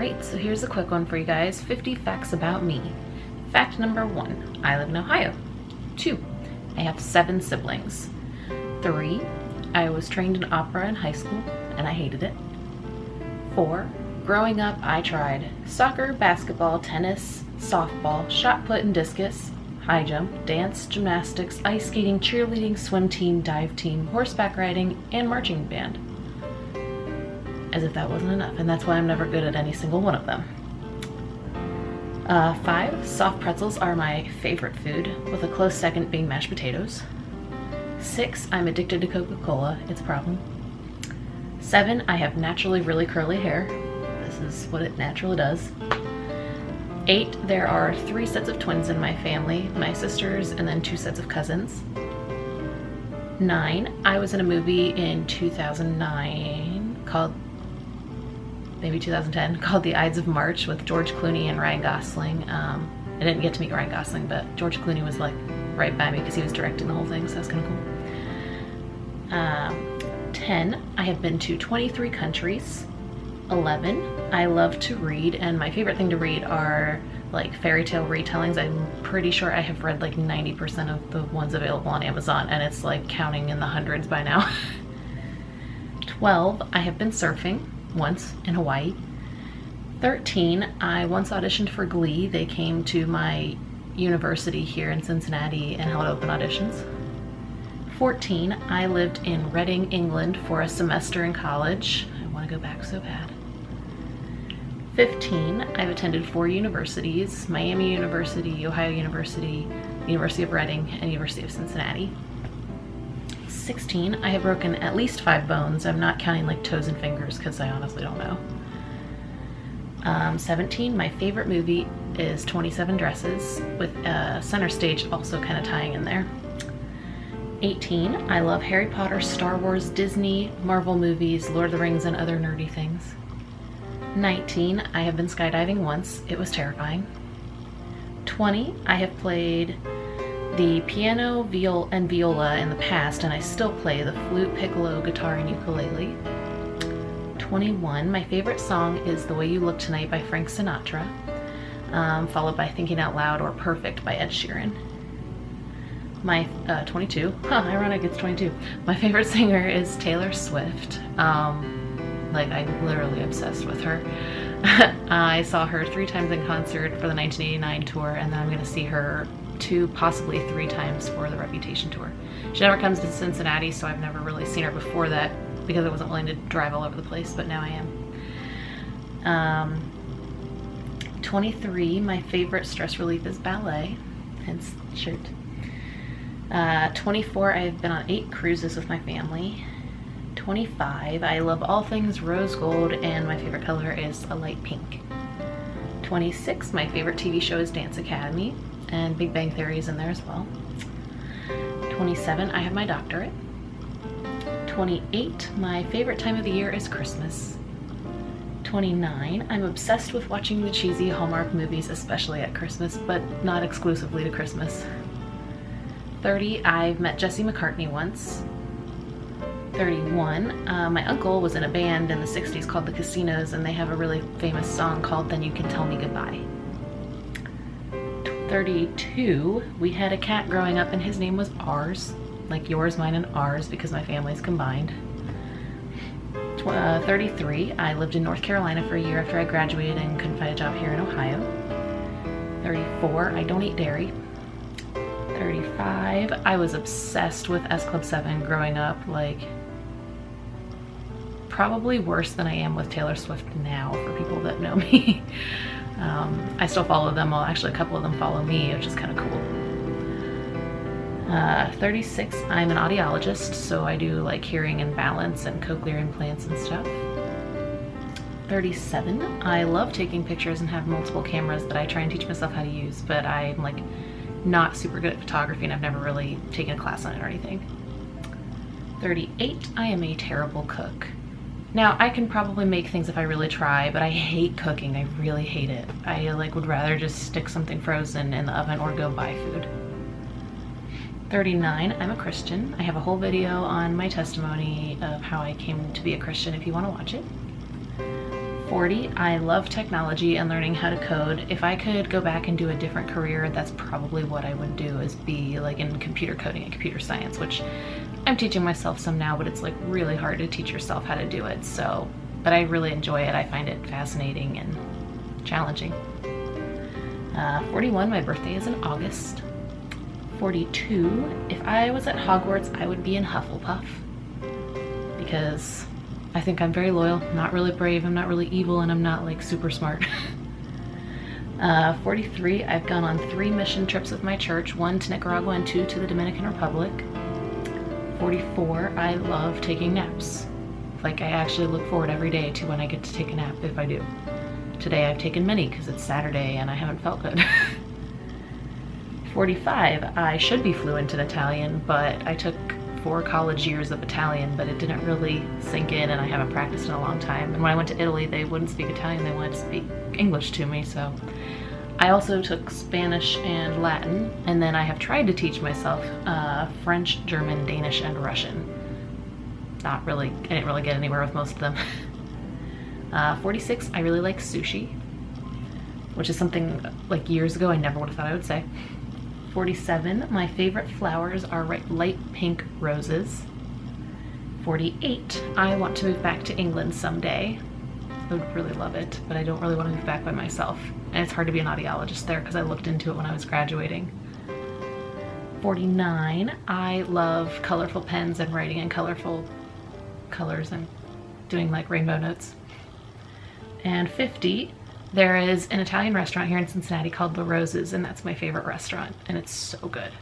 Alright, so here's a quick one for you guys. 50 facts about me. Fact number 1, I live in Ohio. 2, I have 7 siblings. 3, I was trained in opera in high school and I hated it. 4, growing up I tried soccer, basketball, tennis, softball, shot put and discus, high jump, dance, gymnastics, ice skating, cheerleading, swim team, dive team, horseback riding, and marching band. As if that wasn't enough, and that's why I'm never good at any single one of them. 5, soft pretzels are my favorite food, with a close second being mashed potatoes. 6, I'm addicted to Coca-Cola, it's a problem. 7, I have naturally really curly hair. This is what it naturally does. 8, there are 3 sets of twins in my family, my sisters, and then 2 sets of cousins. 9, I was in a movie in 2009 called, maybe 2010, called The Ides of March with George Clooney and Ryan Gosling. I didn't get to meet Ryan Gosling, but George Clooney was like right by me because he was directing the whole thing, so that's kind of cool. 10, I have been to 23 countries. 11, I love to read, and my favorite thing to read are like fairy tale retellings. I'm pretty sure I have read like 90% of the ones available on Amazon, and it's like counting in the hundreds by now. 12, I have been surfing once in Hawaii. 13, I once auditioned for Glee. They came to my university here in Cincinnati and held open auditions. 14, I lived in Reading, England for a semester in college. I want to go back so bad. 15, I've attended 4 universities: Miami University, Ohio University, University of Reading, and University of Cincinnati. 16, I have broken at least 5 bones. I'm not counting like toes and fingers because I honestly don't know. 17, my favorite movie is 27 Dresses, with Center Stage also kind of tying in there. 18, I love Harry Potter, Star Wars, Disney, Marvel movies, Lord of the Rings, and other nerdy things. 19, I have been skydiving once. It was terrifying. 20, I have played the piano, and viola in the past, and I still play the flute, piccolo, guitar, and ukulele. 21, my favorite song is The Way You Look Tonight by Frank Sinatra, followed by Thinking Out Loud or Perfect by Ed Sheeran. My 22, ironic it's 22. My favorite singer is Taylor Swift. Like, I'm literally obsessed with her. I saw her 3 times in concert for the 1989 tour, and then I'm gonna see her 2, possibly 3 times for the Reputation tour. She never comes to Cincinnati, so I've never really seen her before that because I wasn't willing to drive all over the place, but now I am. 23, my favorite stress relief is ballet, hence shirt. 24, I've been on 8 cruises with my family. 25, I love all things rose gold, and my favorite color is a light pink. 26, my favorite TV show is Dance Academy, and Big Bang Theory is in there as well. 27, I have my doctorate. 28, my favorite time of the year is Christmas. 29, I'm obsessed with watching the cheesy Hallmark movies, especially at Christmas, but not exclusively to Christmas. 30, I've met Jesse McCartney once. 31, my uncle was in a band in the 60s called the Casinos, and they have a really famous song called Then You Can Tell Me Goodbye. 32, we had a cat growing up and his name was Ours, like yours, mine, and ours, because my family's combined. 33, I lived in North Carolina for a year after I graduated and couldn't find a job here in Ohio. 34, I don't eat dairy. 35, I was obsessed with S Club 7 growing up, like probably worse than I am with Taylor Swift now for people that know me. I still follow them. Well, actually a couple of them follow me, which is kind of cool. 36, I'm an audiologist, so I do like hearing and balance and cochlear implants and stuff. 37, I love taking pictures and have multiple cameras that I try and teach myself how to use, but I'm like not super good at photography and I've never really taken a class on it or anything. 38, I am a terrible cook. Now, I can probably make things if I really try, but I hate cooking. I really hate it. I like would rather just stick something frozen in the oven or go buy food. 39, I'm a Christian. I have a whole video on my testimony of how I came to be a Christian if you want to watch it. 40, I love technology and learning how to code. If I could go back and do a different career, that's probably what I would do, is be like in computer coding and computer science, which I'm teaching myself some now, but it's like really hard to teach yourself how to do it. So, but I really enjoy it. I find it fascinating and challenging. 41, my birthday is in August. 42, if I was at Hogwarts, I would be in Hufflepuff, because I think I'm very loyal, not really brave, I'm not really evil, and I'm not like super smart. 43, I've gone on 3 mission trips with my church, 1 to Nicaragua and 2 to the Dominican Republic. 44, I love taking naps. Like, I actually look forward every day to when I get to take a nap, if I do. Today I've taken many because it's Saturday and I haven't felt good. 45, I should be fluent in Italian, but I took 4 college years of Italian, but it didn't really sink in and I haven't practiced in a long time. And when I went to Italy, they wouldn't speak Italian, they wanted to speak English to me, so. I also took Spanish and Latin, and then I have tried to teach myself French, German, Danish, and Russian. Not really, I didn't really get anywhere with most of them. 46, I really like sushi, which is something like years ago I never would have thought I would say. 47, my favorite flowers are light pink roses. 48, I want to move back to England someday. I would really love it, but I don't really want to move back by myself. And it's hard to be an audiologist there because I looked into it when I was graduating. 49, I love colorful pens and writing in colorful colors and doing like rainbow notes. And 50, there is an Italian restaurant here in Cincinnati called The Roses, and that's my favorite restaurant, and it's so good.